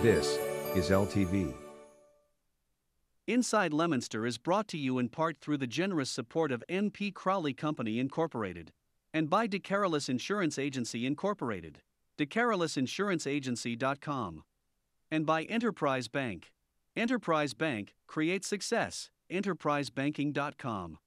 This is LTV. Inside Leominster is brought to you in part through the generous support of N.P. Crowley Company Incorporated and by DeCarolis Insurance Agency Incorporated, DeCarolisinsuranceagency.com, and by Enterprise Bank. Enterprise Bank creates success. EnterpriseBanking.com.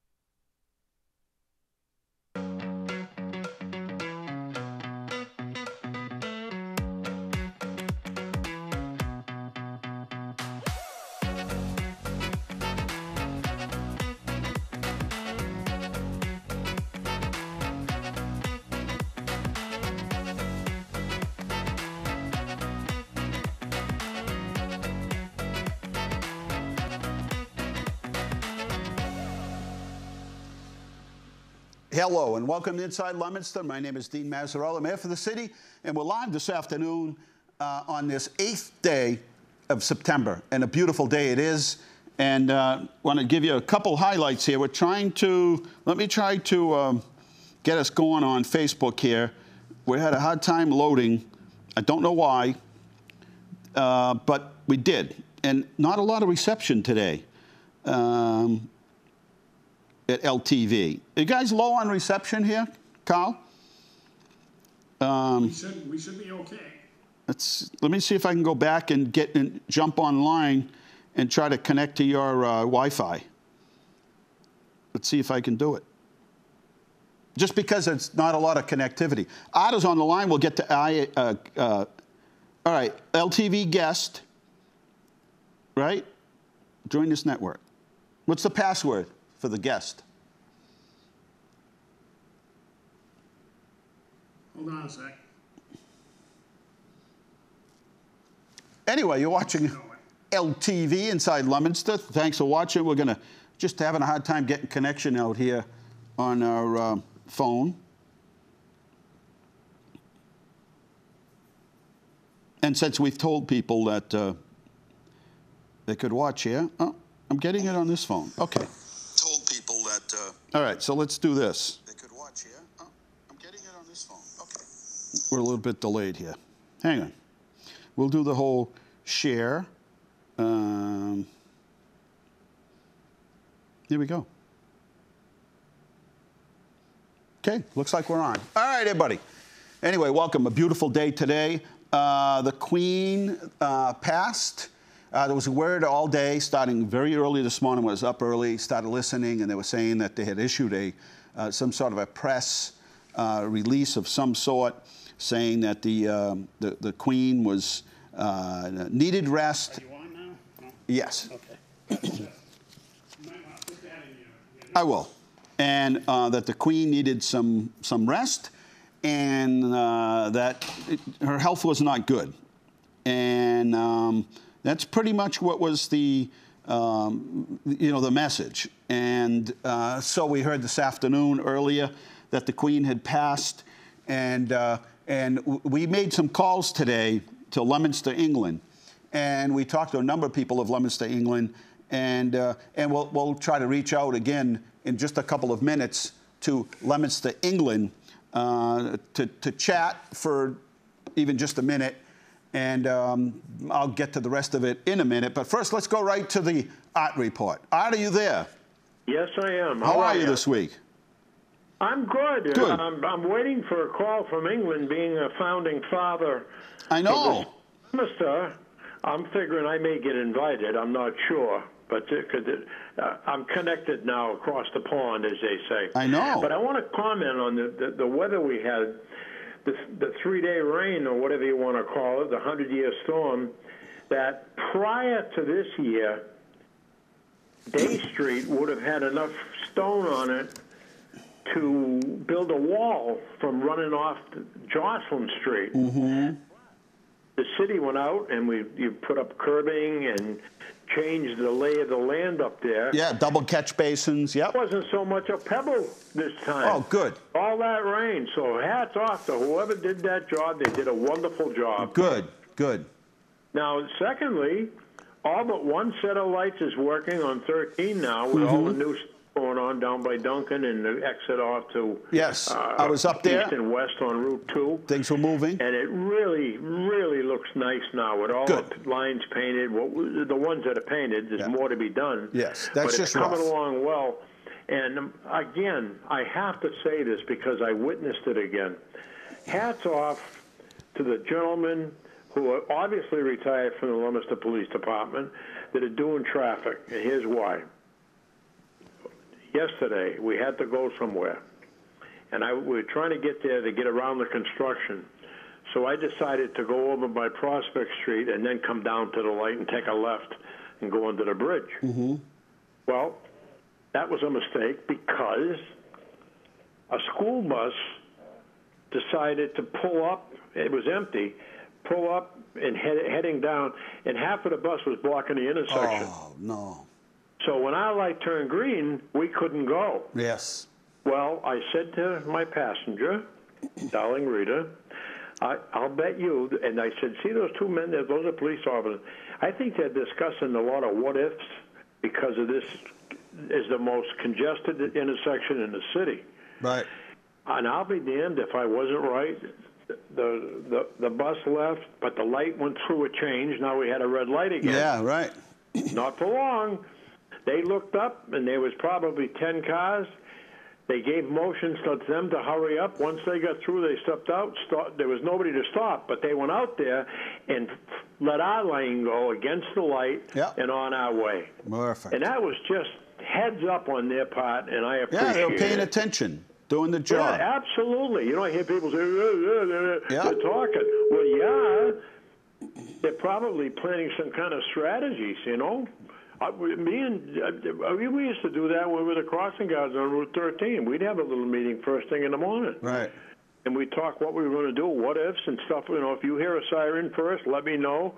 Hello and welcome to Inside Leominster. My name is Dean Mazzarella, Mayor for the city, and we're live this afternoon on this 8th day of September, and a beautiful day it is. And want to give you a couple highlights here. We're trying to, let me try to get us going on Facebook here. We had a hard time loading. I don't know why, but we did, and not a lot of reception today. At LTV. Are you guys low on reception here, Carl? We should be okay. Let me see if I can go back and jump online and try to connect to your Wi-Fi. Let's see if I can do it. Just because it's not a lot of connectivity. Otto's on the line. We'll get to all right, LTV guest, right? Join this network. What's the password for the guest? Hold on a sec. Anyway, you're watching LTV Inside Leominster. Thanks for watching. We're going to just having a hard time getting connection out here on our phone. And since we've told people that they could watch here, oh, I'm getting it on this phone. Okay. All right, so let's do this. They could watch here. Oh, I'm getting it on this phone. Okay. We're a little bit delayed here. Hang on. We'll do the whole share. Here we go. Okay, looks like we're on. All right, everybody. Anyway, welcome. A beautiful day today. The Queen passed. There was a word all day, starting very early this morning. I was up early, started listening, and they were saying that they had issued some sort of a press release of some sort, saying that the Queen was needed rest. Are you on now? No? Yes. Okay. You might want to put that in your I will. And that the Queen needed some rest, and that her health was not good. And that's pretty much what was the the message. And so we heard this afternoon earlier that the Queen had passed, and we made some calls today to Leominster, England, and we talked to a number of people of Leominster, England, and we'll try to reach out again in just a couple of minutes to Leominster, England, to chat for even just a minute. And I'll get to the rest of it in a minute. But first, let's go right to the Art Report. Art, are you there? Yes, I am. How are you this week? I'm good. Good. I'm waiting for a call from England, being a founding father. I know. Leominster, I'm figuring I may get invited. I'm not sure. But I'm connected now across the pond, as they say. I know. But I want to comment on the weather we had. The 3-day rain, or whatever you want to call it, the 100-year storm, that prior to this year, Day Street would have had enough stone on it to build a wall from running off Jocelyn Street. Mm-hmm. The city went out and you put up curbing and changed the lay of the land up there. Yeah, double catch basins, yep. It wasn't so much a pebble this time. Oh, good. All that rain. So hats off to whoever did that job. They did a wonderful job. Good, good. Now, secondly, all but one set of lights is working on 13 now with all the new going on down by Duncan and the exit off to Yes, I was up there. east and west on Route 2. Things were moving. And it really, really looks nice now with all Good. the lines painted. The ones that are painted, there's more to be done. Yes, that's but just it's coming rough. along well. And again, I have to say this because I witnessed it again. Hats off to the gentlemen who are obviously retired from the Leominster Police Department that are doing traffic. And here's why. Yesterday, we had to go somewhere. And we were trying to get there to get around the construction. So I decided to go over by Prospect Street and then come down to the light and take a left and go under the bridge. Mm-hmm. Well, that was a mistake because a school bus decided to pull up. It was empty. Pull up and heading down, and half of the bus was blocking the intersection. Oh, no. So when our light turned green, we couldn't go. Yes. Well, I said to my passenger, darling Rita, I'll bet you, and I said, see those two men there, those are police officers. I think they're discussing a lot of what-ifs because of this is the most congested intersection in the city. Right. And I'll be damned if I wasn't right. The bus left, but the light went through a change. Now we had a red light again. Yeah, right. Not for long. They looked up, and there was probably 10 cars. They gave motions to them to hurry up. Once they got through, they stepped out. There was nobody to stop, but they went out there and let our lane go against the light and on our way. Perfect. And that was just heads up on their part, and I appreciate it. Yeah, they were paying attention, doing the job. Yeah, absolutely. You know, I hear people say, they're talking. Well, yeah, they're probably planning some kind of strategies, you know. We used to do that when we were the crossing guards on Route 13. We'd have a little meeting first thing in the morning. Right. And we'd talk what we were going to do, what ifs and stuff. You know, if you hear a siren first, let me know,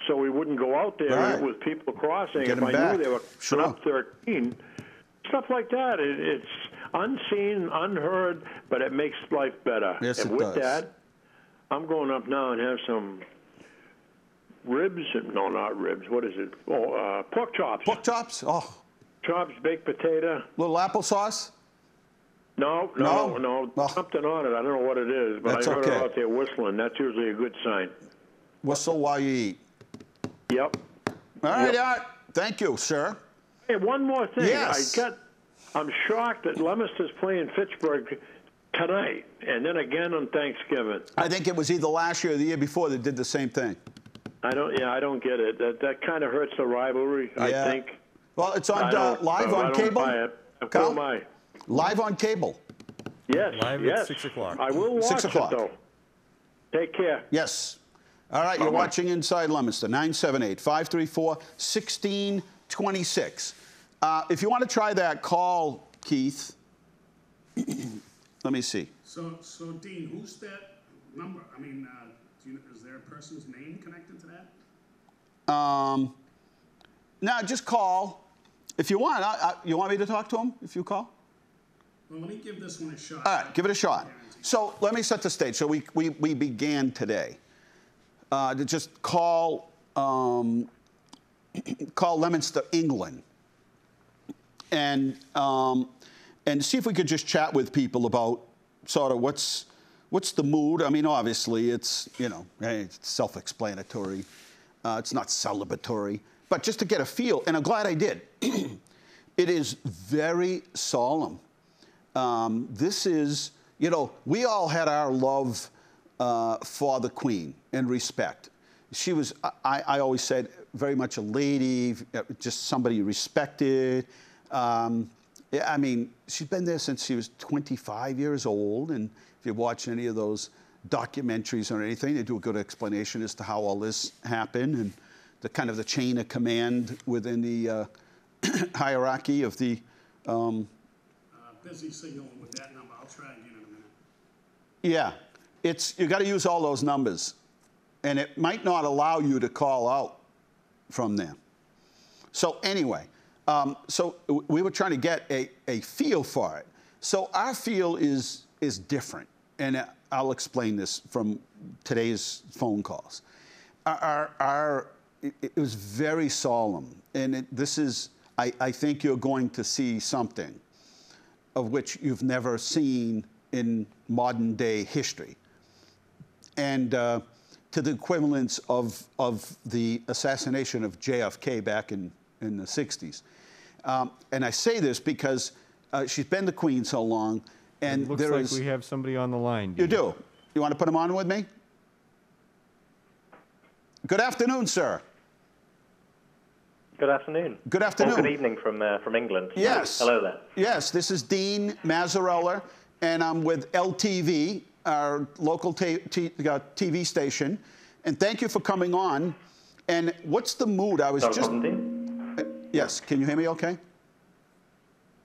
so we wouldn't go out there with people crossing. Get if I back. knew they were up 13, stuff like that. It's unseen, unheard, but it makes life better. Yes, and it with does. that, I'm going up now and have some ribs. No, not ribs. What is it? Oh, pork chops. Pork chops? Oh. Chops, baked potato. Little applesauce? No. Oh. Something on it. I don't know what it is, but That's I heard okay. her out there whistling. That's usually a good sign. Whistle while you eat. Yep. All right, Art. Thank you, sir. Hey, one more thing. Yes. I'm shocked that Leominster's playing Fitchburg tonight and then again on Thanksgiving. I think it was either last year or the year before they did the same thing. I don't get it. That kind of hurts the rivalry, I think. Well, it's on live on cable. Buy it. Cal? Who am I? Live on cable. Yes. Live yes. at 6 o'clock. I will watch 6 o'clock. it, though. Take care. Yes. All right, you're watching Inside Leominster, 978-534-1626. If you want to try that, call Keith. Let me see. So Dean, who's that number? I mean, is there a person's name connected to that? No, just call. If you want, you want me to talk to him if you call? Well, let me give this one a shot. All right, give it a shot. So let me set the stage. So we began today to just call Leominster England and see if we could just chat with people about sort of what's the mood. I mean, obviously it's it's self-explanatory. It's not celebratory, but just to get a feel. And I'm glad I did. It is very solemn. This is, we all had our love for the Queen and respect. She was, I always said, very much a lady, just somebody you respected. I mean, she's been there since she was 25 years old. And if you watch any of those documentaries or anything, they do a good explanation as to how all this happened and the kind of the chain of command within the hierarchy of the... Busy signaling with that number. I'll try again in a minute. Yeah, you got to use all those numbers, and it might not allow you to call out from them. So anyway, so we were trying to get a feel for it. So our feel is different, and I'll explain this from today's phone calls. It was very solemn, and this is. I think you're going to see something of which you've never seen in modern day history. And to the equivalence of the assassination of JFK back in the 60s. And I say this because she's been the Queen so long, and it looks like we have somebody on the line. You do? You want to put him on with me? Good afternoon, sir. Good afternoon. Good afternoon. Or good evening from England. Yes. Hello there. Yes, this is Dean Mazzarella, and I'm with LTV, our local TV station. And thank you for coming on. And what's the mood? I was Not a just... problem, Dean. Yes, can you hear me okay?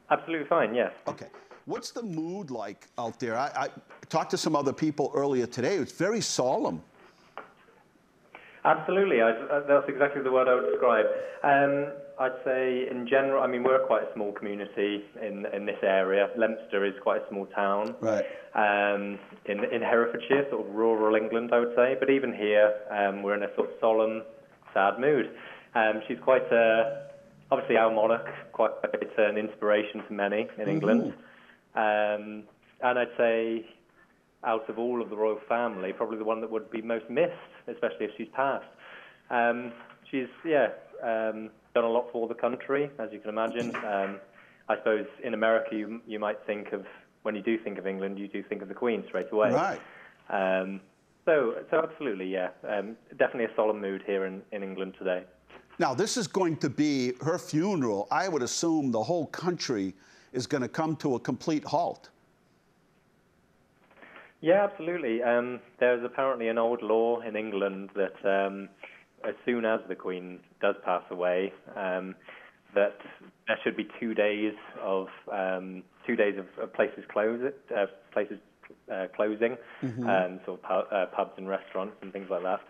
Absolutely fine, yes. Okay. What's the mood like out there? I talked to some other people earlier today. It's very solemn. Absolutely. That's exactly the word I would describe. I'd say in general, I mean, we're quite a small community in this area. Leominster is quite a small town. Right. In Herefordshire, sort of rural England, I would say. But even here, we're in a sort of solemn, sad mood. She's quite obviously our monarch, quite an inspiration to many in England. And I'd say out of all of the royal family, probably the one that would be most missed, especially if she's passed. She's, done a lot for the country, as you can imagine. I suppose in America, you might think of, when you do think of England, you do think of the Queen straight away. Right. So absolutely, yeah. Definitely a solemn mood here in England today. Now, this is going to be her funeral. I would assume the whole country is going to come to a complete halt. Yeah, absolutely. There's apparently an old law in England that as soon as the Queen does pass away, that there should be 2 days of places closing, sort of pubs and restaurants and things like that.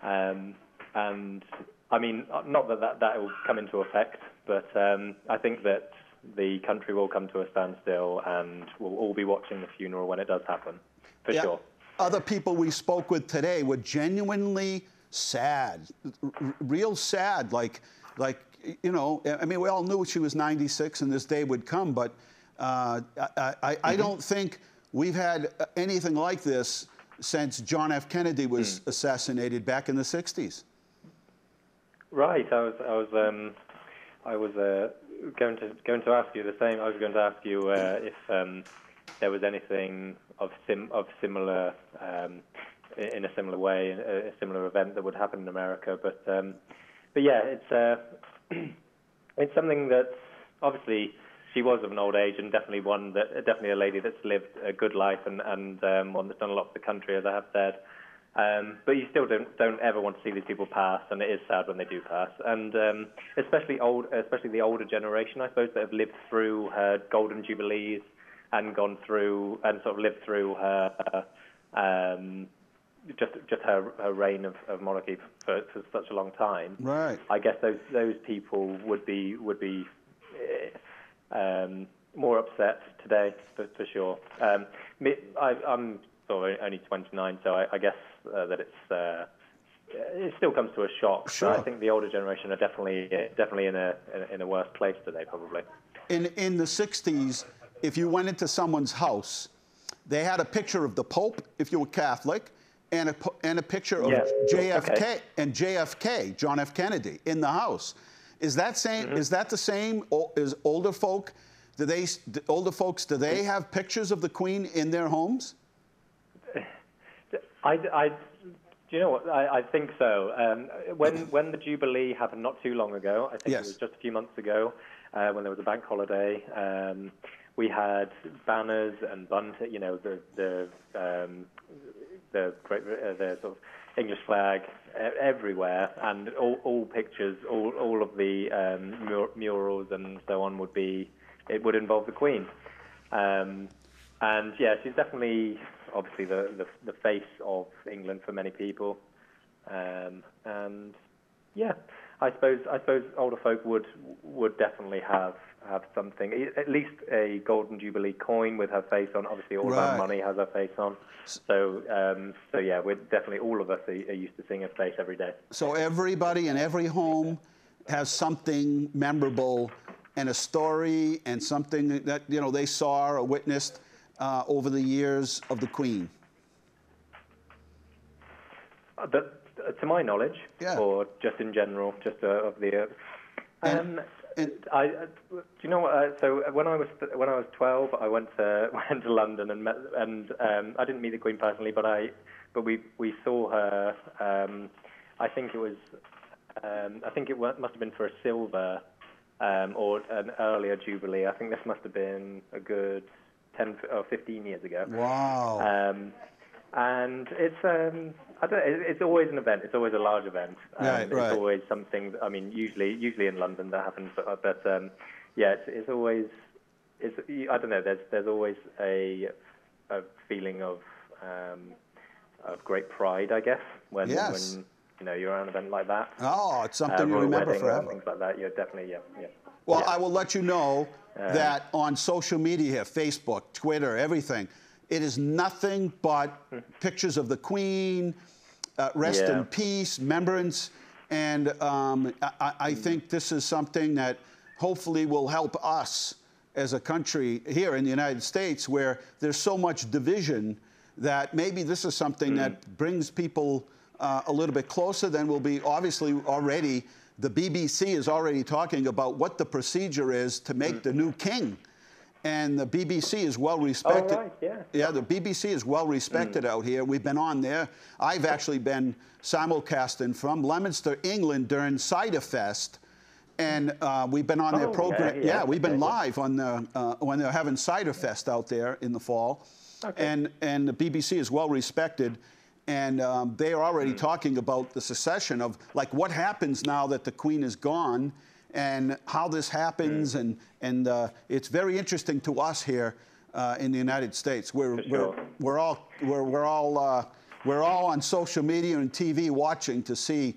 And I mean, not that will come into effect, but I think that the country will come to a standstill, and we'll all be watching the funeral when it does happen. For sure. Other people we spoke with today were genuinely sad, real sad. Like, you know, I mean, we all knew she was 96 and this day would come, but I don't think we've had anything like this since John F. Kennedy was assassinated back in the 60s. Right. I was going to ask you the same. I was going to ask you if there was anything of similar in a similar way, a similar event that would happen in America. But yeah, it's something that obviously she was of an old age, and definitely a lady that's lived a good life and one that's done a lot for the country, as I have said. But you still don't ever want to see these people pass, and it is sad when they do pass. And especially the older generation, I suppose, that have lived through her golden jubilees and gone through and sort of lived through her just her reign of monarchy for such a long time. Right. I guess those people would be more upset today, for sure. I'm sort of only 29, so I guess that it still comes to a shock. Sure. But I think the older generation are definitely in a worse place today, probably. In the 60s, if you went into someone's house, they had a picture of the Pope, if you were Catholic, and a picture of JFK and JFK, John F. Kennedy, in the house. Is that same? Is that the same? Is older folk? Do they have pictures of the Queen in their homes? Do you know what? I think so. When the Jubilee happened not too long ago, I think it was just a few months ago, when there was a bank holiday, we had banners and bunting, you know, the sort of English flag everywhere, and all pictures, all of the murals and so on would involve the Queen. And yeah, she's definitely obviously the face of England for many people. And yeah, I suppose older folk would definitely have something, at least a golden jubilee coin with her face on. Obviously, all of our money has her face on. So yeah, we're definitely, all of us are used to seeing her face every day. So everybody in every home has something memorable and a story and something that, you know, they saw or witnessed over the years of the Queen? To my knowledge, Yeah. or just in general, just of the. And do you know what? So when I was 12, I went to London and met, and I didn't meet the Queen personally, but we saw her. I think it was. I think it must have been for a silver or an earlier jubilee. I think this must have been a good 10 or 15 years ago. Wow. And it's it's always an event. It's always a large event. Right. It's always something. I mean, usually in London that happens, but yeah, it's always. I don't know. There's always a feeling of great pride, I guess, when you know you're at an event like that. Oh, it's something you remember forever. Things like that. You're definitely yeah. Well, yeah. I will let you know that on social media, Facebook, Twitter, everything, it is nothing but pictures of the Queen, rest in peace, remembrance, and I think this is something that hopefully will help us as a country here in the United States, where there's so much division, that maybe this is something that brings people a little bit closer. Then we'll be obviously already. The BBC is already talking about what the procedure is to make the new king. And the BBC is well respected. Oh, right, yeah. Yeah, the BBC is well respected out here. We've been on there. I've actually been simulcasting from Leominster, England during Cider Fest. And we've been on their program. Yeah, we've been live on the, when they're having Cider Fest out there in the fall. Okay. And the BBC is well respected. And they are already talking about the succession of, like, what happens now that the Queen is gone, and how this happens, and it's very interesting to us here in the United States. We're all on social media and TV watching to see,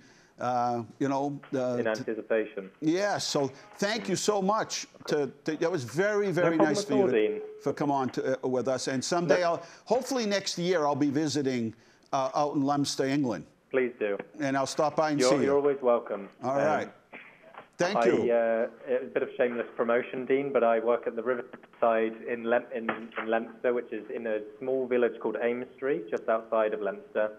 you know, in anticipation. Yeah. So thank you so much. That was very nice for you for come on with us. And someday, hopefully next year, I'll be visiting out in Leominster, England. Please do. And I'll stop by and see you. You're always welcome. All right. Thank you. It's a bit of shameless promotion, Dean, but I work at the Riverside in Leominster, which is in a small village called Amesbury, just outside of Leominster,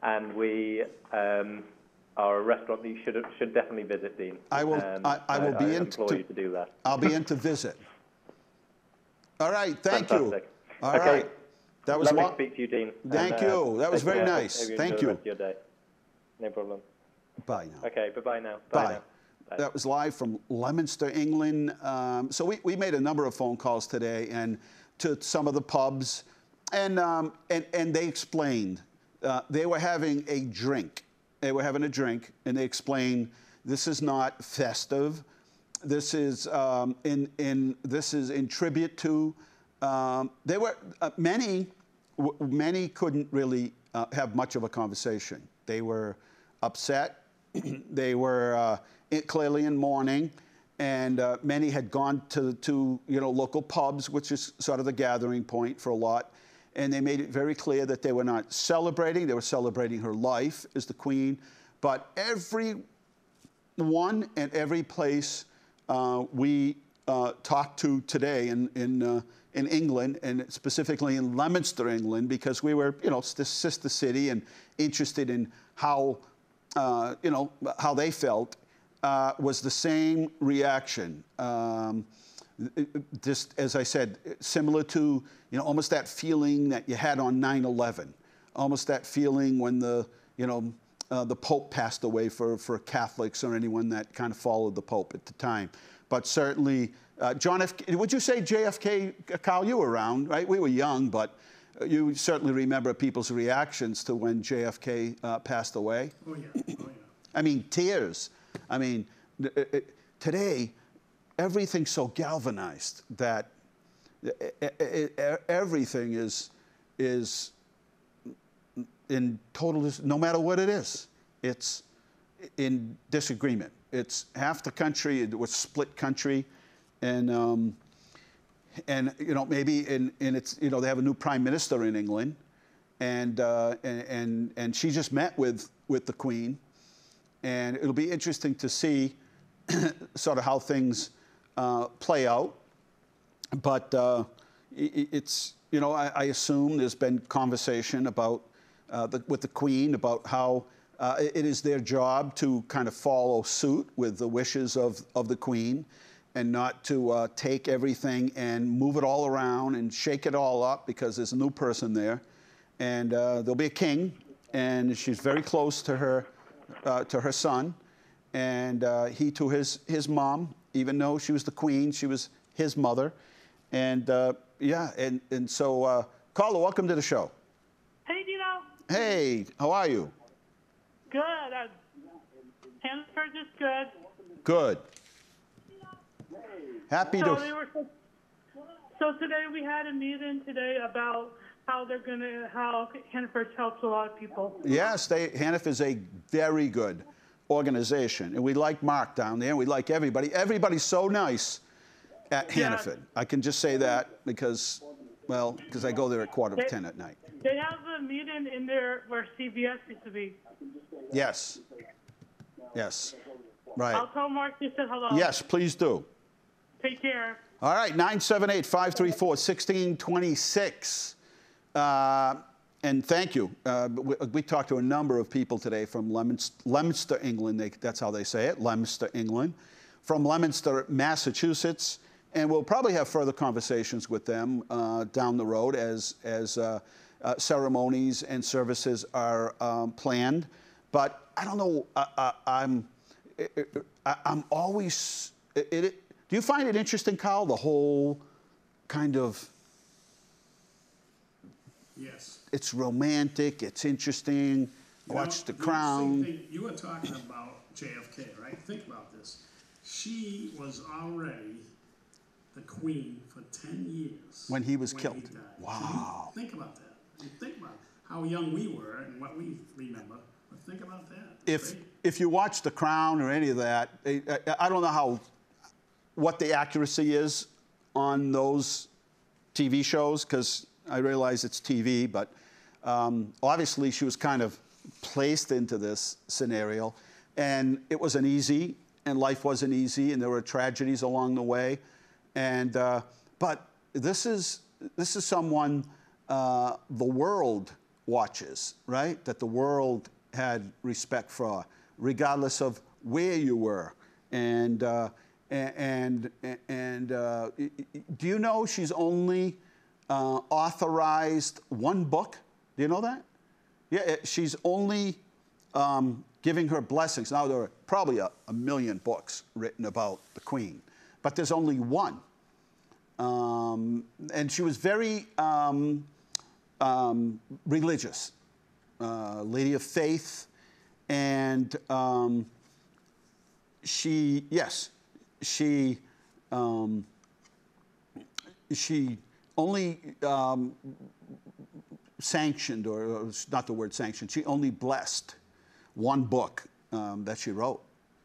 and we are a restaurant that you should definitely visit, Dean. I will. I will be in implore you to do that. I'll be in to visit. All right. Thank Fantastic. you. All right. That was lovely to speak to you, Dean. Thank you. That was very nice. Thank you. The rest of your day. No problem. Bye now. Okay, bye-bye now. Bye. Now. Bye. That was live from Leominster, England. So we made a number of phone calls today, and to some of the pubs, and they explained they were having a drink. They were having a drink, and they explained this is not festive. This is this is in tribute to. They were many couldn't really have much of a conversation. They were upset. They were clearly in mourning, and many had gone to local pubs, which is sort of the gathering point for a lot. And they made it very clear that they were not celebrating. They were celebrating her life as the Queen. But every one and every place we talked to today in England, and specifically in Leominster, England, because we were, it's the sister city and interested in how, how they felt, was the same reaction. Just as I said, similar to, almost that feeling that you had on 9/11, almost that feeling when the Pope passed away for Catholics or anyone that kind of followed the Pope at the time. But certainly, John F. Would you say JFK, Kyle, you were around, right? We were young, but you certainly remember people's reactions to when JFK passed away. Oh, yeah. Oh, yeah. I mean, tears. I mean, today, everything's so galvanized that everything is in total, no matter what it is, it's in disagreement. It's half the country, it was split country, and maybe it's they have a new prime minister in England, and she just met with the Queen, And it'll be interesting to see sort of how things play out. But it's, you know, I assume there's been conversation about with the Queen about how it is their job to kind of follow suit with the wishes of the Queen, and not to take everything and move it all around and shake it all up, because there's a new person there. And there'll be a king, and she's very close to her son, and he to his mom. Even though she was the Queen, she was his mother. And yeah, and so Carla, welcome to the show. Hey, Dino. Hey, how are you? Good. Hannaford is good. Good. Happy So to. So today we had a meeting today about how Hannaford helps a lot of people. Yes, Hannaford is a very good organization, and we like Mark down there. We like everybody. Everybody's so nice at Hannaford. I can just say that because I go there at 9:45 at night. They have a meeting in there where CBS used to be. Yes. Yes. Right. I'll tell Mark you said hello. Yes, please do. Take care. All right, 978-534-1626. And thank you. We talked to a number of people today from Leominster, England. That's how they say it, Leominster, England. From Leominster, Massachusetts. And we'll probably have further conversations with them down the road as ceremonies and services are planned. But I don't know, I'm always... Do you find it interesting, Kyle, the whole kind of... Yes. It's romantic, it's interesting. Watch The Crown. You were talking about JFK, right? Think about this. She was already the Queen for 10 years. When he was killed. He died. Wow. Think about that. Think about how young we were and what we remember. But think about that. If you watch The Crown or any of that, I don't know what the accuracy is on those TV shows, because I realize it's TV, but obviously she was kind of placed into this scenario, and it wasn't easy, and life wasn't easy, and there were tragedies along the way, and but this is someone the world watches, right? That the world had respect for, regardless of where you were, and do you know she's only authorized one book? Do you know that? Yeah, she's only giving her blessings. Now, there are probably a million books written about the Queen, but there's only one. And she was very religious, lady of faith, and she only sanctioned, or it's not the word sanctioned, she only blessed one book that she wrote.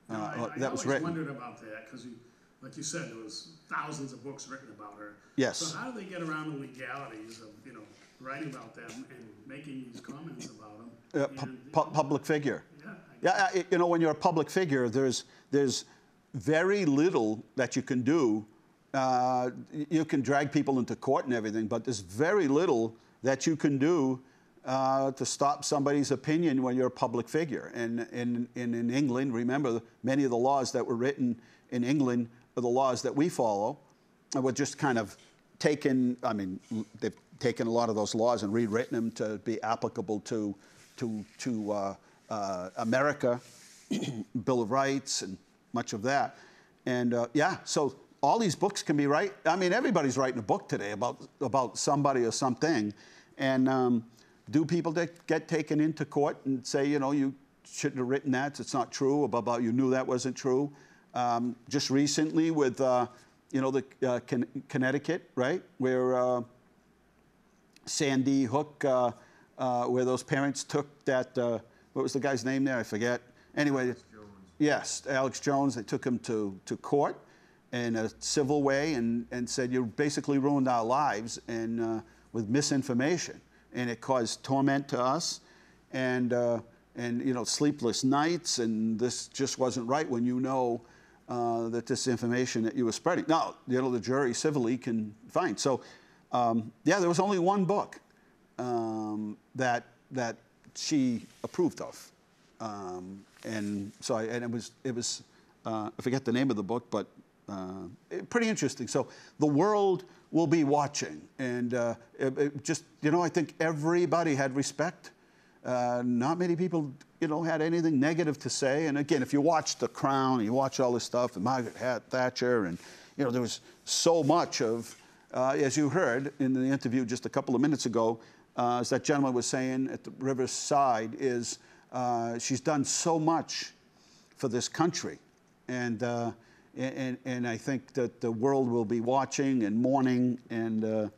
That was written. I always wondered about that, because, like you said, there was thousands of books written about her. Yes. So how do they get around the legalities of, writing about them and making these comments about them? Public figure. Yeah. Yeah, when you're a public figure, there's very little that you can do. You can drag people into court and everything, but there's very little that you can do to stop somebody's opinion when you're a public figure. And in England, remember, many of the laws that were written in England are the laws that we follow. And were just kind of taken, they've taken a lot of those laws and rewritten them to be applicable to America, Bill of Rights, and much of that. And so all these books can be everybody's writing a book today about somebody or something. And do people get taken into court and say, you shouldn't have written that, it's not true, or about you knew that wasn't true? Just recently with, Connecticut, right, where Sandy Hook, where those parents took that, what was the guy's name there? I forget. Anyway, yes, Alex Jones, they took him to court in a civil way and said, you basically ruined our lives and with misinformation. And it caused torment to us. And and you know, sleepless nights, and this just wasn't right when you know that this information that you were spreading. Now, you know, the jury civilly can find. So, yeah, there was only one book that she approved of, and so it was I forget the name of the book, but pretty interesting. So the world will be watching, and it just, you know, I think everybody had respect. Not many people, you know, had anything negative to say. And again, if you watch The Crown, you watch all this stuff, and Margaret Thatcher, and you know, there was so much of, as you heard in the interview just a couple of minutes ago, as that gentleman was saying at the riverside, is she's done so much for this country, and I think that the world will be watching and mourning, and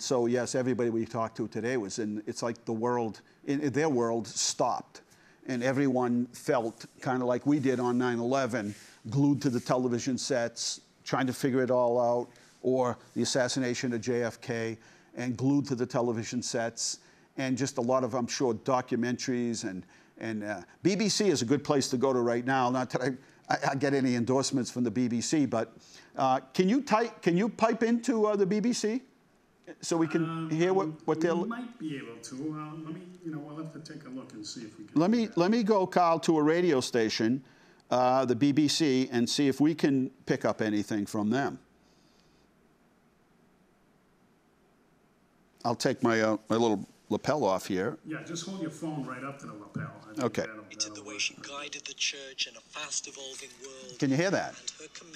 so yes, everybody we talked to today was in. It's like the world, in their world, stopped, and everyone felt kind of like we did on 9/11, glued to the television sets, trying to figure it all out, or the assassination of JFK, and glued to the television sets, and just a lot of, I'm sure, documentaries, and BBC is a good place to go to right now. Not that I get any endorsements from the BBC, but can you pipe into the BBC so we can hear what they're? We might be able to. Let me, you know, we'll have to take a look and see if we can. Let me go, Carl, to a radio station, the BBC, and see if we can pick up anything from them. I'll take my my little lapel off here. Yeah, just hold your phone right up to the lapel. Okay. It's in the way she guided the church in a fast-evolving world. Can you hear that?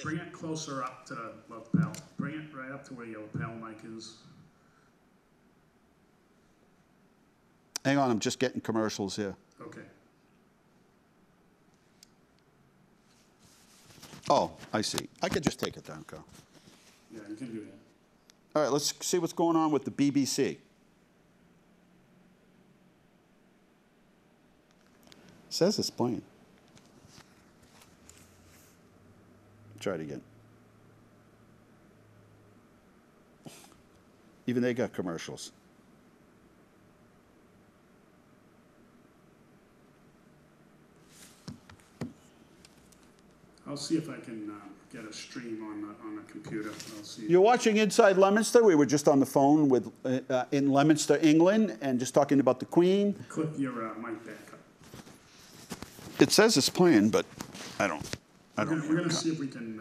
Bring it closer up to the lapel. Bring it right up to where your lapel mic is. Hang on, I'm just getting commercials here. Okay. Oh, I see. I could just take it down, Carl. Yeah, you can do that. All right, let's see what's going on with the BBC. It says it's playing. Try it again. Even they got commercials. I'll see if I can get a stream on the computer. I'll see. You're watching Inside Leominster. We were just on the phone with in Leominster, England, and just talking about the Queen. Clip your mic back up. It says it's playing, but I don't. We're going to see if we can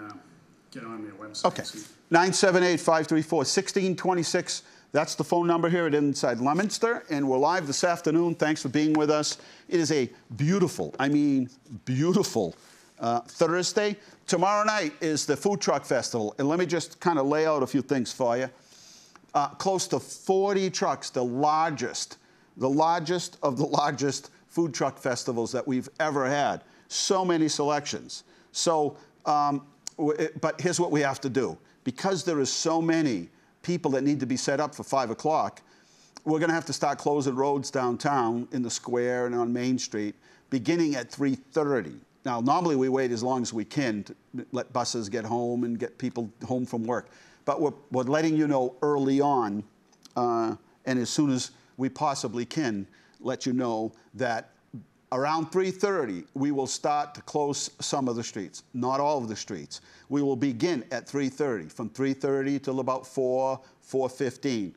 get on their website. Okay. 978-534-1626. That's the phone number here at Inside Leominster, and we're live this afternoon. Thanks for being with us. It is a beautiful, I mean beautiful, Thursday. Tomorrow night is the Food Truck Festival, and let me just kind of lay out a few things for you. Close to 40 trucks, the largest of the largest food truck festivals that we've ever had. So many selections. So, but here's what we have to do. Because there is so many people that need to be set up for 5 o'clock, we're going to have to start closing roads downtown in the square and on Main Street, beginning at 3:30. Now, normally we wait as long as we can to let buses get home and get people home from work. But we're letting you know early on, and as soon as we possibly can, let you know that around 3:30, we will start to close some of the streets, not all of the streets. We will begin at 3:30, from 3:30 till about 4:15.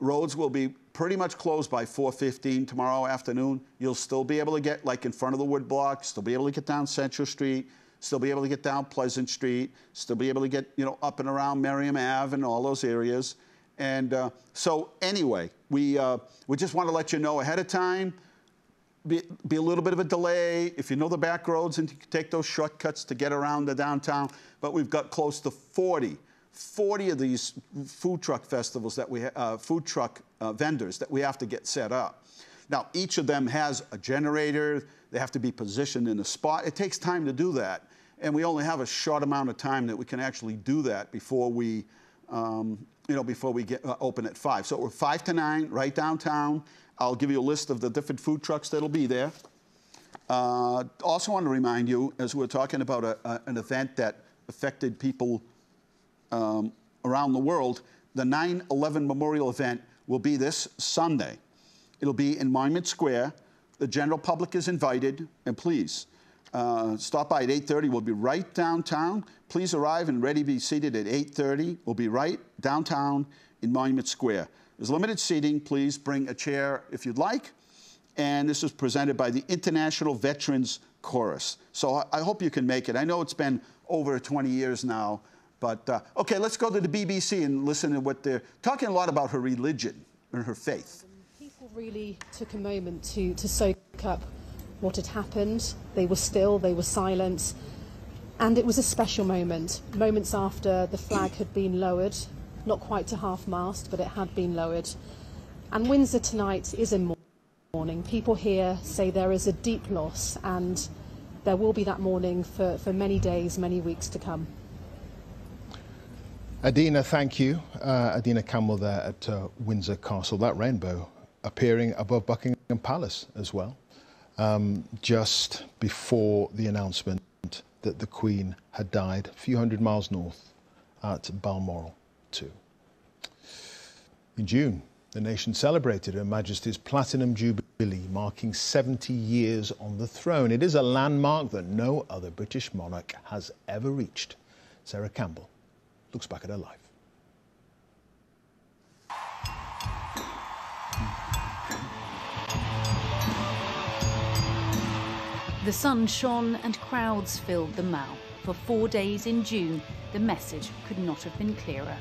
Roads will be pretty much closed by 4:15 tomorrow afternoon. You'll still be able to get, like, in front of the woodblock, still be able to get down Central Street, still be able to get down Pleasant Street, still be able to get, you know, up and around Merriam Ave and all those areas. And so anyway, we just want to let you know ahead of time. Be a little bit of a delay if you know the back roads and you can take those shortcuts to get around the downtown. But we've got close to 40 of these food truck festivals that we food truck vendors that we have to get set up. Now, each of them has a generator. They have to be positioned in a spot. It takes time to do that, and we only have a short amount of time that we can actually do that before we, before we get open at 5. So we're 5 to 9 right downtown. I'll give you a list of the different food trucks that'll be there. Also want to remind you, as we're talking about an event that affected people around the world, the 9/11 Memorial event will be this Sunday. It'll be in Monument Square The general public is invited, and please, stop by at 8:30. We'll be right downtown. Please arrive and ready to be seated at 8:30. We'll be right downtown in Monument Square. There's limited seating. Please bring a chair if you'd like. And this is presented by the International Veterans Chorus. So I hope you can make it. I know it's been over 20 years now, but okay, let's go to the BBC and listen to what they're talking a lot about her religion and her faith. People really took a moment to soak up what had happened. They were still, they were silent, and it was a special moment. Moments after the flag had been lowered, not quite to half-mast, but it had been lowered. And Windsor tonight is in mourning. People here say there is a deep loss, and there will be that mourning for many days, many weeks to come. Adina, thank you. Adina Campbell there at Windsor Castle. That rainbow appearing above Buckingham Palace as well, just before the announcement that the Queen had died a few hundred miles north at Balmoral too. In June, the nation celebrated Her Majesty's Platinum Jubilee, marking 70 years on the throne. It is a landmark that no other British monarch has ever reached. Sarah Campbell looks back at her life. The sun shone and crowds filled the Mall. For 4 days in June, the message could not have been clearer.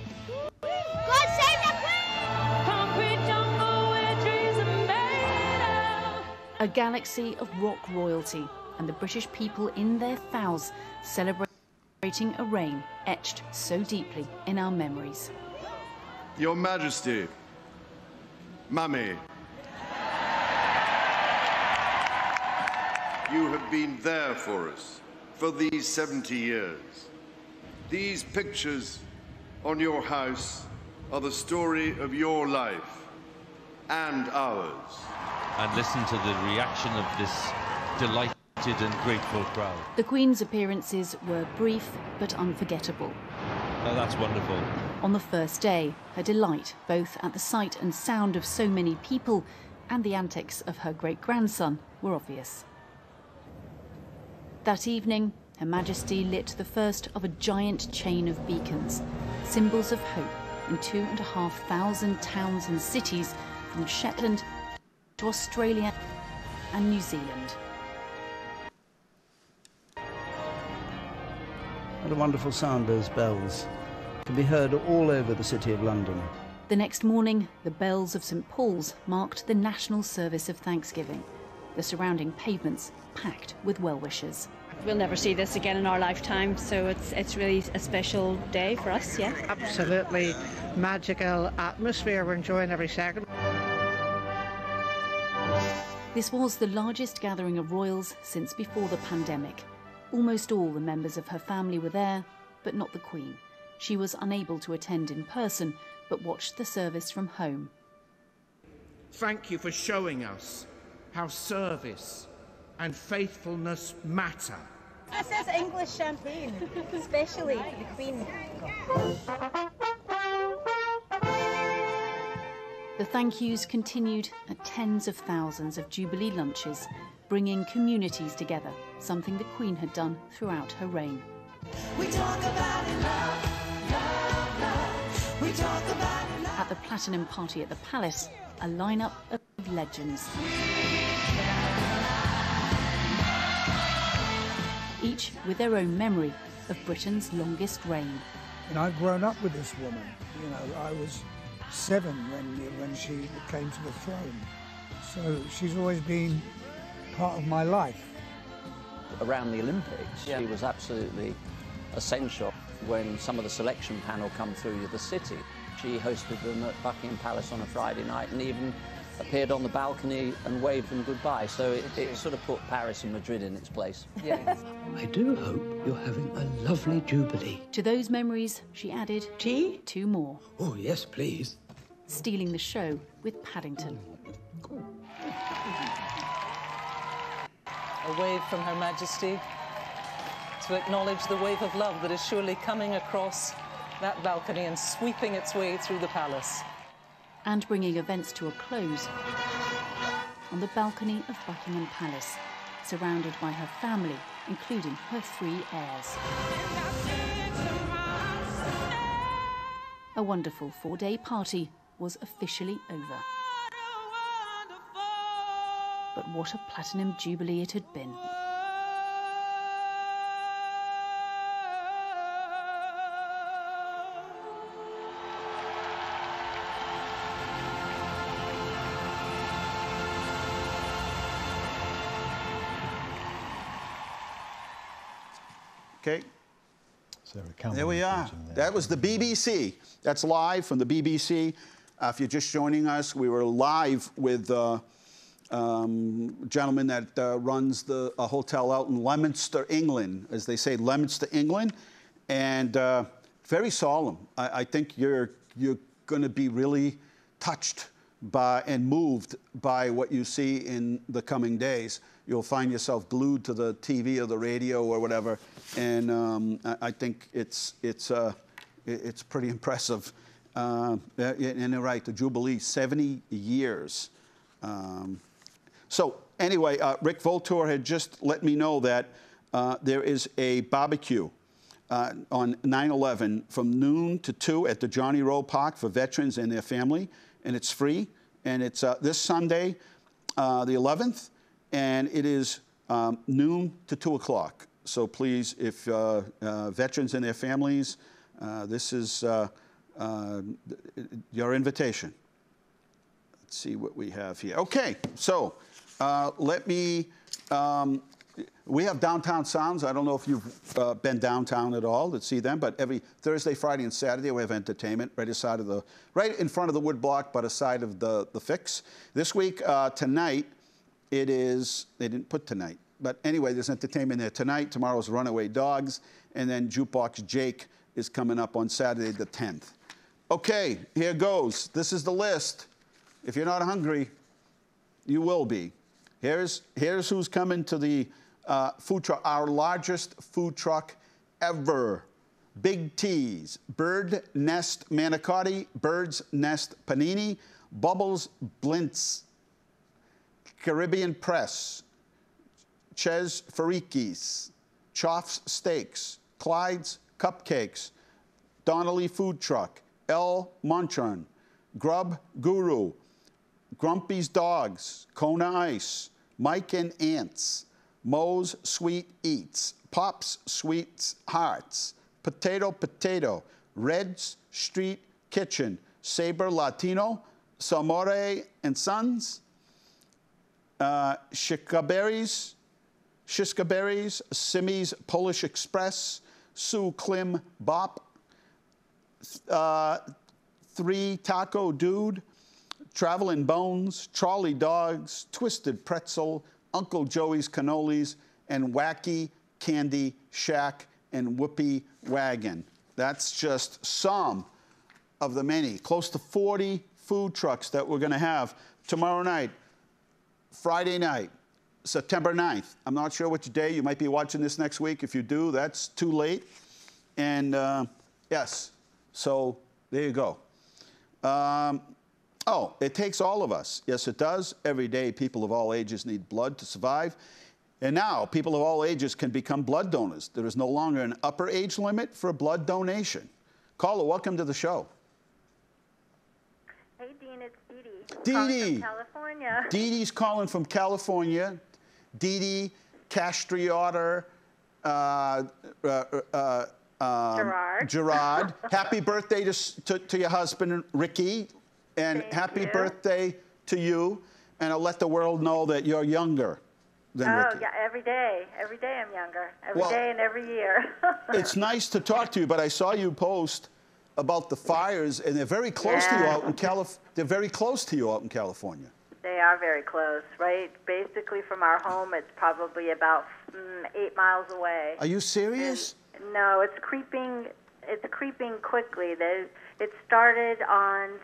God save the Queen! Concrete jungle where trees are made of. A galaxy of rock royalty and the British people in their thousands celebrating a reign etched so deeply in our memories. Your Majesty, Mummy, you have been there for us for these 70 years. These pictures on your house are the story of your life and ours. And listen to the reaction of this delighted and grateful crowd. The Queen's appearances were brief but unforgettable. Oh, that's wonderful. On the first day, her delight both at the sight and sound of so many people and the antics of her great-grandson were obvious. That evening, Her Majesty lit the first of a giant chain of beacons, symbols of hope in 2,500 towns and cities from Shetland to Australia and New Zealand. What a wonderful sound those bells can be heard all over the city of London. The next morning, the bells of St Paul's marked the national service of Thanksgiving, the surrounding pavements packed with well-wishers. We'll never see this again in our lifetime, so it's really a special day for us, yeah. Absolutely magical atmosphere. We're enjoying every second. This was the largest gathering of royals since before the pandemic. Almost all the members of her family were there, but not the Queen. She was unable to attend in person, but watched the service from home. Thank you for showing us how service and faithfulness matter. This is English champagne, especially the Queen. The thank yous continued at tens of thousands of Jubilee lunches, bringing communities together, something the Queen had done throughout her reign. We talk about it, love, love, love. We talk about it, love. At the Platinum Party at the Palace, a lineup of legends. Each with their own memory of Britain's longest reign. And I've grown up with this woman. You know, I was 7 when she came to the throne. So she's always been part of my life. Around the Olympics, she was absolutely essential when some of the selection panel come through the city. She hosted them at Buckingham Palace on a Friday night and even appeared on the balcony and waved them goodbye. So it sort of put Paris and Madrid in its place. Yeah. I do hope you're having a lovely Jubilee. To those memories, she added tea? 2 more. Oh, yes, please. Stealing the show with Paddington. A wave from Her Majesty to acknowledge the wave of love that is surely coming across that balcony and sweeping its way through the palace. And bringing events to a close. on the balcony of Buckingham Palace, surrounded by her family, including her 3 heirs. A wonderful 4-day party was officially over. But what a platinum jubilee it had been. Okay. Sarah, there we are. That was the BBC. That's live from the BBC. If you're just joining us, we were live with a gentleman that runs a hotel out in Leominster, England, as they say, Leominster, England, and very solemn. I think you're going to be really touched by and moved by what you see in the coming days. You'll find yourself glued to the TV or the radio or whatever, and I think it's pretty impressive. And you're right, the Jubilee, 70 years. So anyway, Rick Voltor had just let me know that there is a barbecue on 9/11 from noon to 2 at the Johnny Rowe Park for veterans and their family, and it's free. And it's this Sunday, the 11th, and it is noon to 2 o'clock. So please, if veterans and their families, this is your invitation. Let's see what we have here. Okay, so let me, we have Downtown Sounds. I don't know if you've been downtown at all to see them, but every Thursday, Friday, and Saturday we have entertainment right in front of the wood block, but aside of the Fix. This week, tonight, it is, they didn't put tonight, but anyway, there's entertainment there tonight. Tomorrow's Runaway Dogs, and then Jukebox Jake is coming up on Saturday the 10th. Okay, here goes. This is the list. If you're not hungry, you will be. Here's who's coming to the food truck, our largest food truck ever. Big T's, Bird Nest Manicotti, Bird's Nest Panini, Bubbles Blintz, Caribbean Press, Ches Farikis, Choff's Steaks, Clyde's Cupcakes, Donnelly Food Truck, El Monchon, Grub Guru, Grumpy's Dogs, Kona Ice, Mike and Ants, Moe's Sweet Eats, Pop's Sweet Hearts, Potato, Red's Street Kitchen, Saber Latino, Samore and Sons, Shiskaberries, Simmy's Polish Express, Sue Klim Bop, 3 Taco Dude, Travelin' Bones, Charlie Dogs, Twisted Pretzel, Uncle Joey's Cannolis, and Wacky Candy Shack and Whoopie Wagon. That's just some of the many. Close to 40 food trucks that we're going to have tomorrow night, Friday night, September 9th. I'm not sure which day. You might be watching this next week. If you do, that's too late. And yes, so there you go. Oh, it takes all of us. Yes, it does. Every day, people of all ages need blood to survive. And now, people of all ages can become blood donors. There is no longer an upper age limit for blood donation. Caller, welcome to the show. Hey, Dean, it's Dee Dee. Calling from California. Dee Dee's calling from California. Dee Dee, Castriota, Gerard. Happy birthday to your husband, Ricky. And happy birthday to you. And I'll let the world know that you're younger than Ricky. Oh, yeah, every day. Every day I'm younger. Every day and every year. It's nice to talk to you, but I saw you post about the fires, and they're very close to you out in They're very close to you out in California. They are very close, right? Basically, from our home, it's probably about 8 miles away. Are you serious? And, no, it's creeping. It's creeping quickly. It started on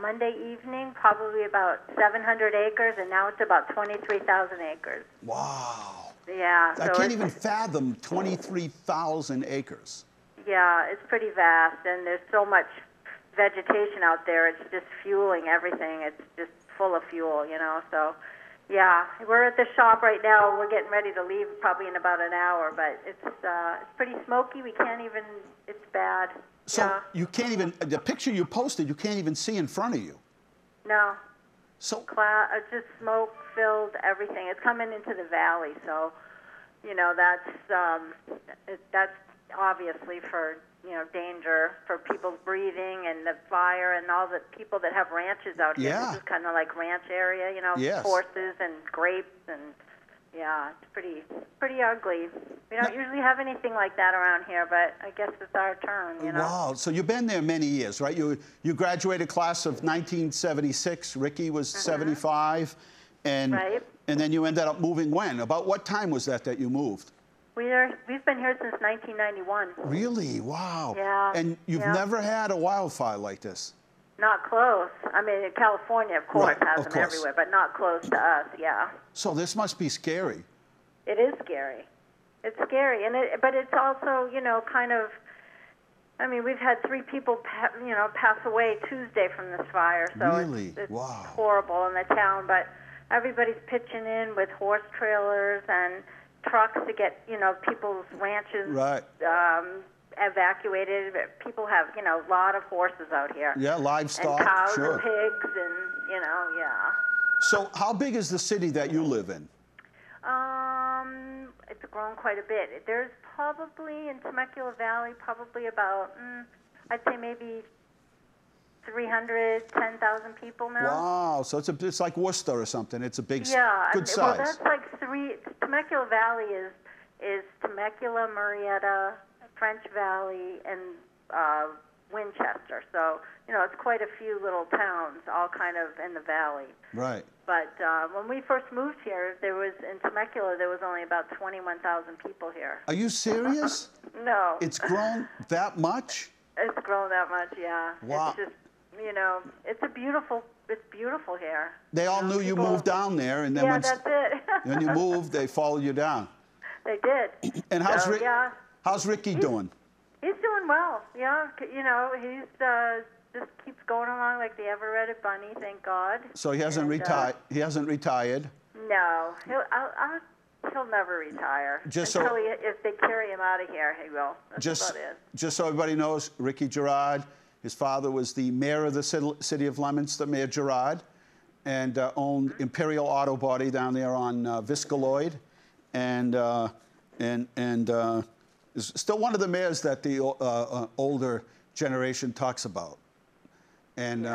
Monday evening, probably about 700 acres, and now it's about 23,000 acres. Wow. Yeah. I can't even fathom 23,000 acres. Yeah, it's pretty vast, and there's so much vegetation out there. It's just fueling everything. It's just full of fuel, you know. So, yeah, we're at the shop right now. We're getting ready to leave probably in about an hour, but it's pretty smoky. We can't even. It's bad. So yeah. you can't even, the picture you posted, you can't even see in front of you. No. So just smoke filled everything. It's coming into the valley, so you know that's obviously for danger for people's breathing and the fire and all the people that have ranches out here. Yeah. This is kind of like ranch area, Yes. horses and grapes and yeah, it's pretty ugly. We don't usually have anything like that around here, but I guess it's our turn, you know. Wow, so you've been there many years, right? You graduated class of 1976. Ricky was 75, and Right. and then you ended up moving when? About what time was that you moved? We've been here since 1991. Really? Wow. Yeah. And you've yeah. never had a wildfire like this? Not close. I mean, California, of course, Right, has of them course. everywhere, but not close to us. Yeah. So this must be scary. It is scary. It's scary, but it's also, kind of. I mean, we've had 3 people, pass away Tuesday from this fire, so Really? it's Wow. horrible in the town. But everybody's pitching in with horse trailers and trucks to get, people's ranches Right. Evacuated. People have, a lot of horses out here. Yeah, livestock. And cows Sure. and pigs, and yeah. So how big is the city that you live in? It's grown quite a bit. There's probably in Temecula Valley probably about I'd say maybe 310,000 people now. Wow, so it's like Worcester or something. It's a big, good size. Well, that's like Temecula Valley is Temecula, Murrieta, French Valley, and Winchester. So it's quite a few little towns, all kind of in the valley. Right. But when we first moved here, in Temecula, there was only about 21,000 people here. Are you serious? No. It's grown that much? It's grown that much, yeah. Wow. It's just, it's beautiful here. They all knew you moved down there, and then Yeah, that's it. when you moved, they followed you down. They did. And how's Ricky doing? He's doing well, yeah. He's just keeps going along like the ever-redded bunny, thank God. So he hasn't retired. He hasn't retired. No, he'll never retire. Just Until if they carry him out of here, he will. That's about it. Just so everybody knows, Ricky Gerard, his father was the mayor of the city of Leominster, Mayor Gerard, and owned Imperial Auto Body down there on Viscaloid, and is still one of the mayors that the older generation talks about. And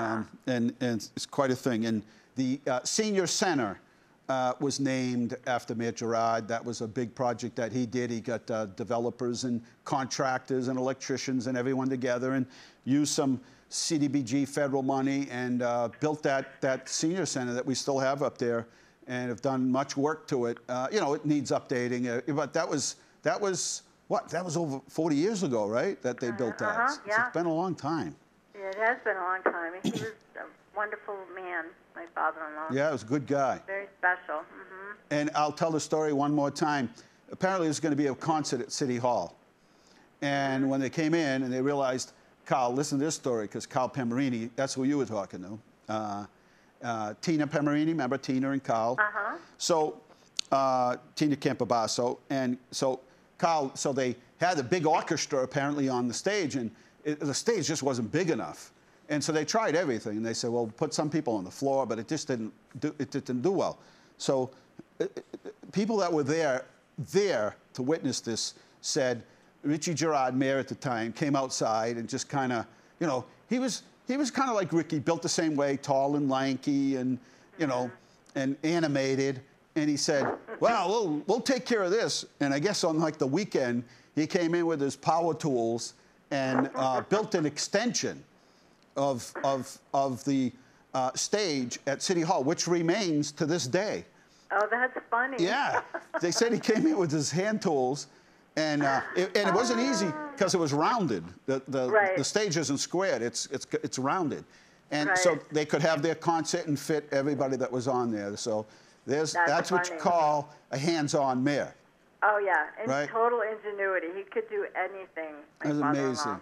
it's quite a thing. And the senior center was named after Mayor Gerard. That was a big project that he did. He got developers and contractors and electricians and everyone together and used some CDBG federal money and built that senior center that we still have up there and have done much work to it. It needs updating, but that was what? That was over 40 years ago, right? That they built that. So yeah. it's been a long time. Yeah, it has been a long time. He was a wonderful man, my father-in-law. Yeah, he was a good guy. Very special. And I'll tell the story one more time. Apparently, there's going to be a concert at City Hall. And when they came in and they realized, Carl, listen to this story, because Carl Pemerini, that's who you were talking to. Tina Pemerini, remember Tina and Carl? So, Tina Campobasso. And so, Carl, so they had a big orchestra apparently on the stage, and the stage just wasn't big enough. And so they tried everything, and they said, well, put some people on the floor, but it just didn't do well. So people that were there to witness this said, Richie Gerard, mayor at the time, came outside and just kind of, he was kind of like Ricky, built the same way, tall and lanky and, and animated. And he said, well, we'll take care of this. And I guess on like the weekend, he came in with his power tools and built an extension of the stage at City Hall, which remains to this day. Oh, that's funny. Yeah. They said he came in with his hand tools, and it wasn't easy because it was rounded. The stage isn't squared, it's rounded. And so they could have their concert and fit everybody that was on there. So that's what you call a hands-on mayor. Oh, yeah, and right? Total ingenuity. He could do anything. That's amazing.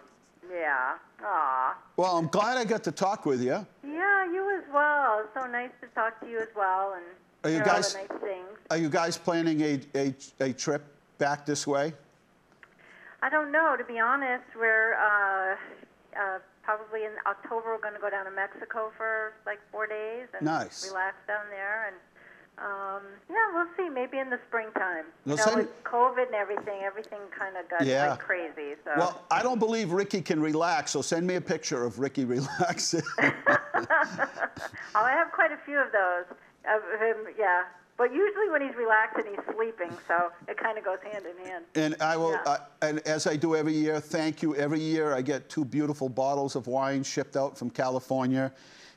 Yeah. Aw. Well, I'm glad I got to talk with you. Yeah, you as well. So nice to talk to you as well and Are you hear guys- all the nice things. Are you guys planning a trip back this way? I don't know, to be honest. We're probably in October. We're going to go down to Mexico for like 4 days and Nice. relax down there. And yeah, we'll see. Maybe in the springtime. Well, You know, with COVID and everything kind of got like crazy. So. Well, I don't believe Ricky can relax, so send me a picture of Ricky relaxing. I have quite a few of those of him. Yeah. But usually when he's relaxing, he's sleeping, so it kind of goes hand in hand. And I will, and as I do every year, thank you. Every year I get 2 beautiful bottles of wine shipped out from California,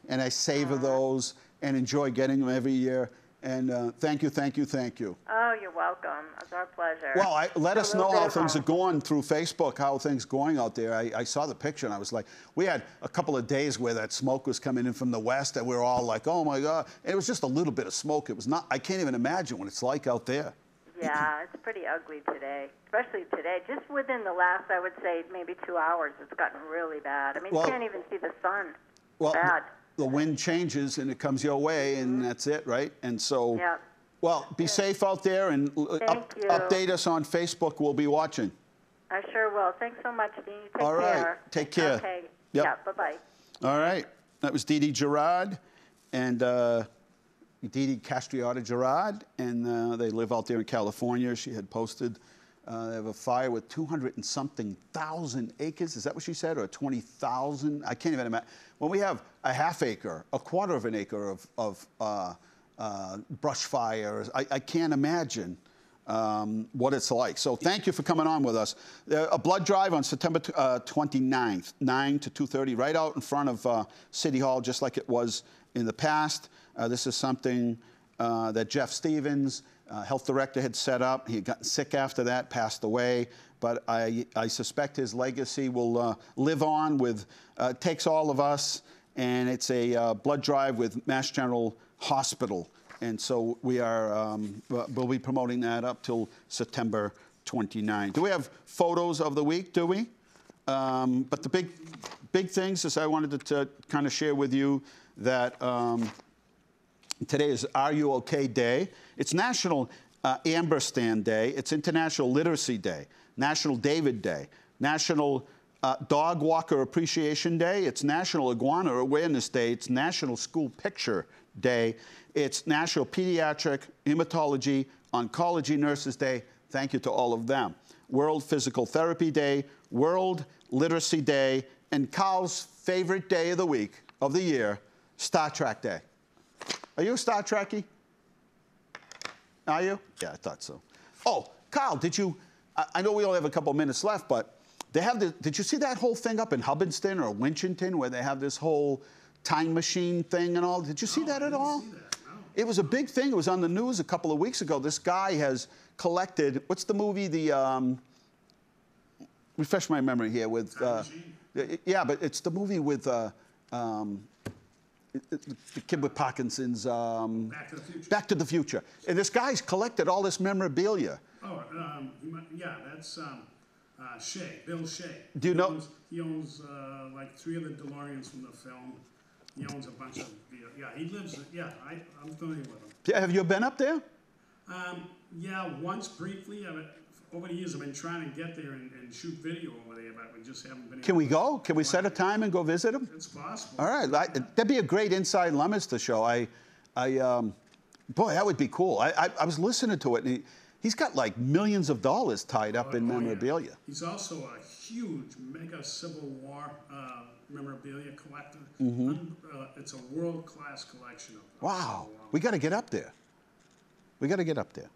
and I savor those and enjoy getting them every year. And thank you, thank you, thank you. Oh, you're welcome. It's our pleasure. Well, let us know bit how of things are home. going through Facebook, how things going out there. I saw the picture and I was like, we had a couple of days where that smoke was coming in from the west and we were all like, oh my God. And it was just a little bit of smoke. It was not, I can't even imagine what it's like out there. Yeah, it's pretty ugly today, especially today. Just within the last, I would say, maybe 2 hours, it's gotten really bad. I mean, Well- you can't even see the sun. Well, Bad. the wind changes and it comes your way and that's it, right? And so, Yeah. well, be safe out there and Thank you. update us on Facebook. We'll be watching. I sure will. Thanks so much, Dean. Take All right. care. Take care. Okay. Yep. Yeah, bye-bye. All right. That was Dee Dee Gerard and Dee Dee Castriota Gerard, and they live out there in California. She had posted they have a fire with 200 and something thousand acres. Is that what she said? Or 20,000? I can't even imagine. When we have a half acre, a quarter of an acre of brush fires, I can't imagine what it's like. So thank you for coming on with us. A blood drive on September 29th, 9 to 2:30, right out in front of City Hall, just like it was in the past. This is something that Jeff Stevens, health director, had set up. He had gotten sick after that, passed away. But I suspect his legacy will live on with, takes all of us. And it's a blood drive with Mass General Hospital. And so we are, we'll be promoting that up till September 29. Do we have photos of the week, do we? But the big things is I wanted to kind of share with you that today is Are You OK Day. It's National Amber Stand Day. It's International Literacy Day, National David Day, National Dog Walker Appreciation Day. It's National Iguana Awareness Day. It's National School Picture Day. It's National Pediatric Hematology Oncology Nurses Day. Thank you to all of them. World Physical Therapy Day, World Literacy Day, and Carl's favorite day of the week, of the year, Star Trek Day. Are you a Star Trekkie? Are you? Yeah, I thought so. Oh, Carl, did you, I know we only have a couple minutes left, but they have the, did you see that whole thing up in Hubbardston or Winchington where they have this whole time machine thing and all? Did you see that at all? It was a big thing. It was on the news a couple of weeks ago. This guy has collected, what's the movie, refresh my memory here with, yeah, but it's the movie with the kid with Parkinson's, Back to the Future. And this guy's collected all this memorabilia. Oh, yeah, that's Shea, Bill Shea. Do you know? He owns like 3 of the DeLoreans from the film. He owns a bunch of, yeah, he lives, yeah, I'm familiar with him. Yeah, have you been up there? Yeah, once briefly. Over the years, I've been trying to get there and shoot video over there, but we just haven't been able to. Can we go? Can we set a time and go visit him? It's possible. All right, that'd be a great Inside Leominster show. Boy, that would be cool. I was listening to it, and he's got like millions of dollars tied up in memorabilia. Yeah. He's also a huge mega Civil War memorabilia collector. It's a world-class collection of them. Wow, we got to get up there. We got to get up there.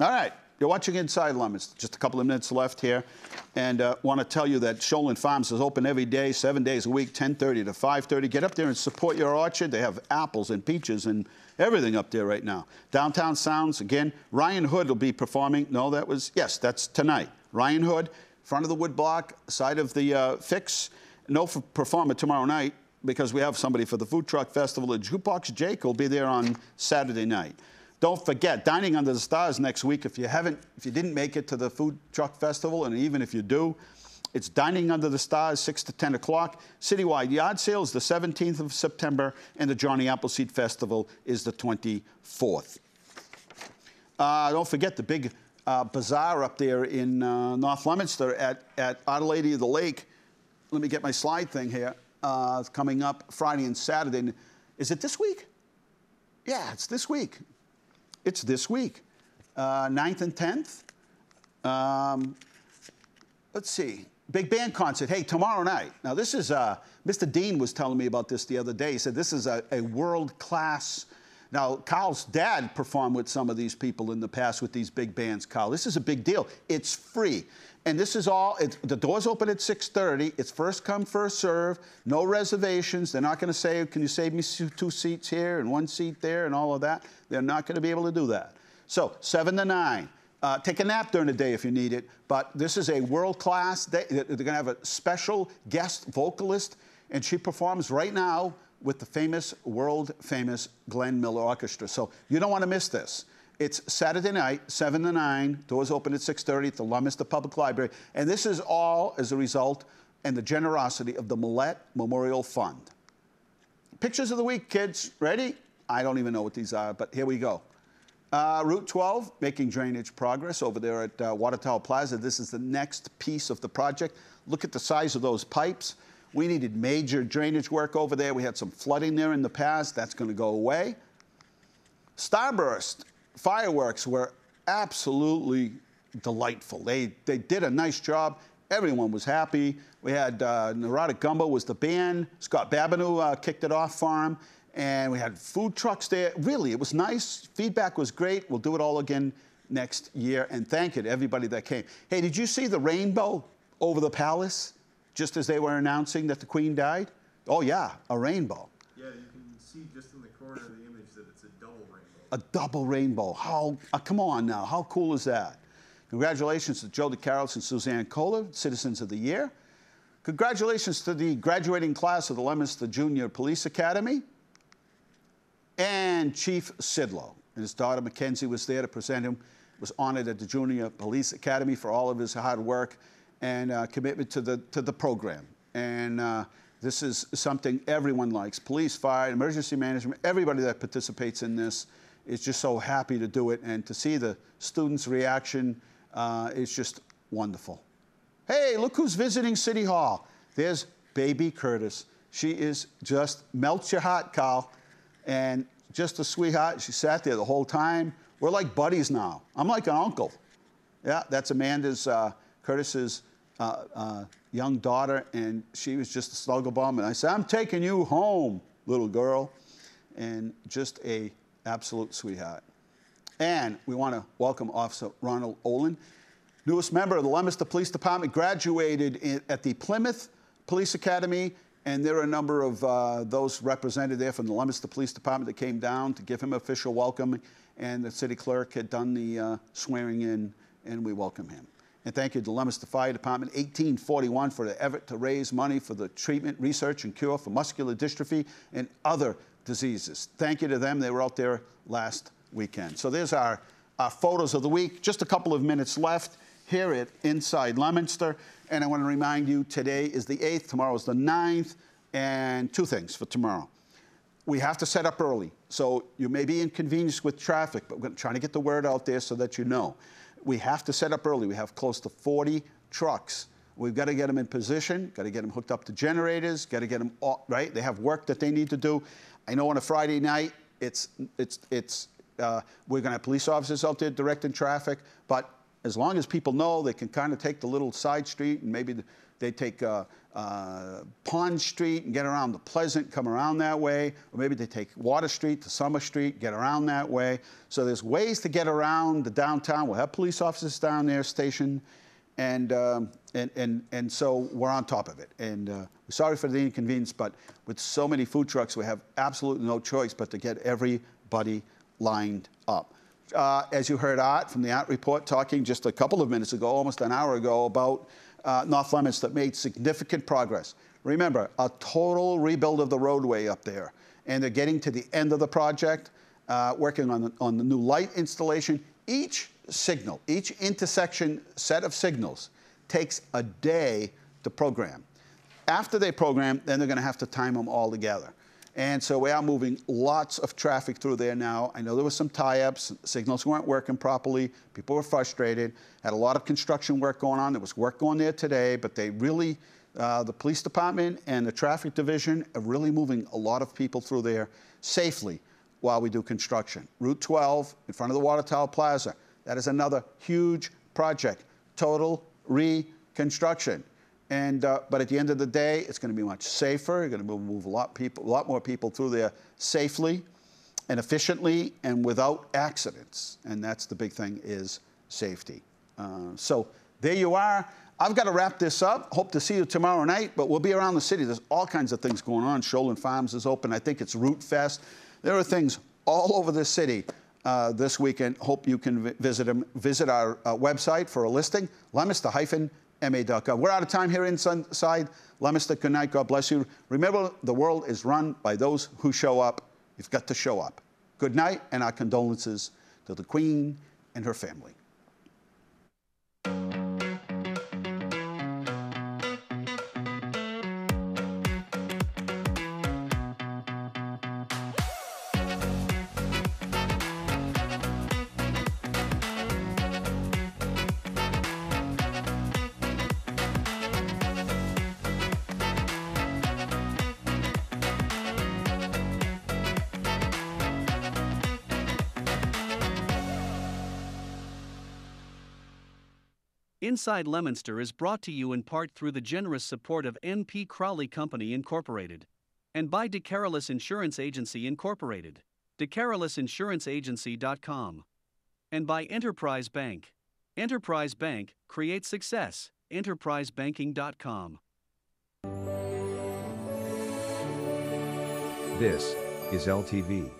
All right. You're watching Inside Leominster. Just a couple of minutes left here. And want to tell you that Shoalin Farms is open every day, 7 days a week, 10:30 to 5:30. Get up there and support your orchard. They have apples and peaches and everything up there right now. Downtown Sounds, again, Ryan Hood will be performing. No, yes, that's tonight. Ryan Hood, front of the woodblock, side of the Fix. No performer tomorrow night because we have somebody for the Food Truck Festival. The Jukebox Jake will be there on Saturday night. Don't forget, Dining Under the Stars next week. If you didn't make it to the Food Truck Festival, and even if you do, It's Dining Under the Stars, 6 to 10 o'clock. Citywide yard sale is the 17th of September, and the Johnny Appleseed Festival is the 24th. Don't forget the big bazaar up there in North Leominster at Our Lady of the Lake. Let me get my slide thing here. It's coming up Friday and Saturday. Is it this week? Yeah, it's this week. It's this week. 9th and 10th. Let's see. Big band concert. Hey, tomorrow night. Now, this is, Mr. Dean was telling me about this the other day. He said this is a world-class. Now, Carl's dad performed with some of these people in the past with these big bands, Carl. This is a big deal. It's free. And this is all, the doors open at 6:30. It's first come, first serve. No reservations. They're not going to say, can you save me 2 seats here and 1 seat there and all of that. They're not going to be able to do that. So, 7 to 9. Take a nap during the day if you need it. But this is a world-class day. They're going to have a special guest vocalist, and she performs right now with the famous, world-famous Glenn Miller Orchestra. So you don't want to miss this. It's Saturday night, 7 to 9. Doors open at 6:30 at the Leominster Public Library. And this is all as a result and the generosity of the Millette Memorial Fund. Pictures of the week, kids. Ready? I don't even know what these are, but here we go. Route 12, making drainage progress over there at Water Tower Plaza. This is the next piece of the project. Look at the size of those pipes. We needed major drainage work over there. We had some flooding there in the past. That's going to go away. Starburst fireworks were absolutely delightful. They did a nice job. Everyone was happy. We had Neurotic Gumbo was the band. Scott Babineau kicked it off for him. And we had food trucks there. Really, it was nice. Feedback was great. We'll do it all again next year. And thank you to everybody that came. Hey, did you see the rainbow over the palace just as they were announcing that the Queen died? Oh, yeah, a rainbow. Yeah, you can see just in the corner of the image that it's a double rainbow. A double rainbow. How, come on now, how cool is that? Congratulations to Joe DeCarolis and Suzanne Kohler, Citizens of the Year. Congratulations to the graduating class of the Leominster Junior Police Academy. And Chief Sidlow and his daughter Mackenzie was there to present him. Was honored at the Junior Police Academy for all of his hard work and commitment to the program. And this is something everyone likes. Police, fire, emergency management, everybody that participates in this is just so happy to do it. And to see the students' reaction is just wonderful. Hey, look who's visiting City Hall. There's baby Curtis. She is just melts your heart, Carl. And just a sweetheart. She sat there the whole time. We're like buddies now. I'm like an uncle. Yeah, that's Amanda's, Curtis's young daughter, and she was just a snuggle bum. And I said, I'm taking you home, little girl. And just a absolute sweetheart. And we want to welcome Officer Ronald Olin, newest member of the Leominster Police Department, graduated at the Plymouth Police Academy. And there are a number of those represented there from the Leominster Police Department that came down to give him official welcome. And the city clerk had done the swearing in, and we welcome him. And thank you to the Leominster Fire Department, 1841, for the effort to raise money for the treatment, research, and cure for muscular dystrophy and other diseases. Thank you to them. They were out there last weekend. So there's our photos of the week. Just a couple of minutes left here at Inside Leominster. And I want to remind you, today is the 8th, tomorrow is the 9th, and 2 things for tomorrow. We have to set up early, so you may be inconvenienced with traffic, but we're trying to get the word out there so that you know. We have to set up early. We have close to 40 trucks. We've got to get them in position, got to get them hooked up to generators, got to get them all, right? They have work that they need to do. I know on a Friday night, we're going to have police officers out there directing traffic, but as long as people know, they can kind of take the little side street, and maybe they take Pond Street and get around the Pleasant, come around that way, or maybe they take Water Street to Summer Street, get around that way. So there's ways to get around the downtown. We'll have police officers down there stationed, and so we're on top of it. And we're sorry for the inconvenience, but with so many food trucks, we have absolutely no choice but to get everybody lined up. As you heard Art from the Art Report talking just a couple of minutes ago, almost an hour ago, about North Leominster that made significant progress. Remember, a total rebuild of the roadway up there. And they're getting to the end of the project, working on the new light installation. Each signal, each intersection set of signals takes a day to program. After they program, then they're going to have to time them all together. And so we are moving lots of traffic through there now. I know there was some tie-ups, signals weren't working properly, people were frustrated, had a lot of construction work going on. There was work going there today, but they really, the police department and the traffic division are really moving a lot of people through there safely while we do construction. Route 12 in front of the Water Tower Plaza, that is another huge project, total reconstruction. And, but at the end of the day, it's going to be much safer. You're going to move a lot more people through there safely and efficiently and without accidents. And that's the big thing, is safety. So there you are. I've got to wrap this up. Hope to see you tomorrow night, but we'll be around the city. There's all kinds of things going on. Shoalin Farms is open. I think it's Root Fest. There are things all over the city this weekend. Hope you can visit them. Visit our website for a listing, Leominster-ma.gov. We're out of time here inside Leominster. Good night. God bless you. Remember, the world is run by those who show up. You've got to show up. Good night, and our condolences to the Queen and her family. Inside Leominster is brought to you in part through the generous support of N.P. Crowley Company Incorporated and by DeCarolis Insurance Agency Incorporated, DeCarolisinsuranceagency.com, and by Enterprise Bank. Enterprise Bank creates success. EnterpriseBanking.com. This is LTV.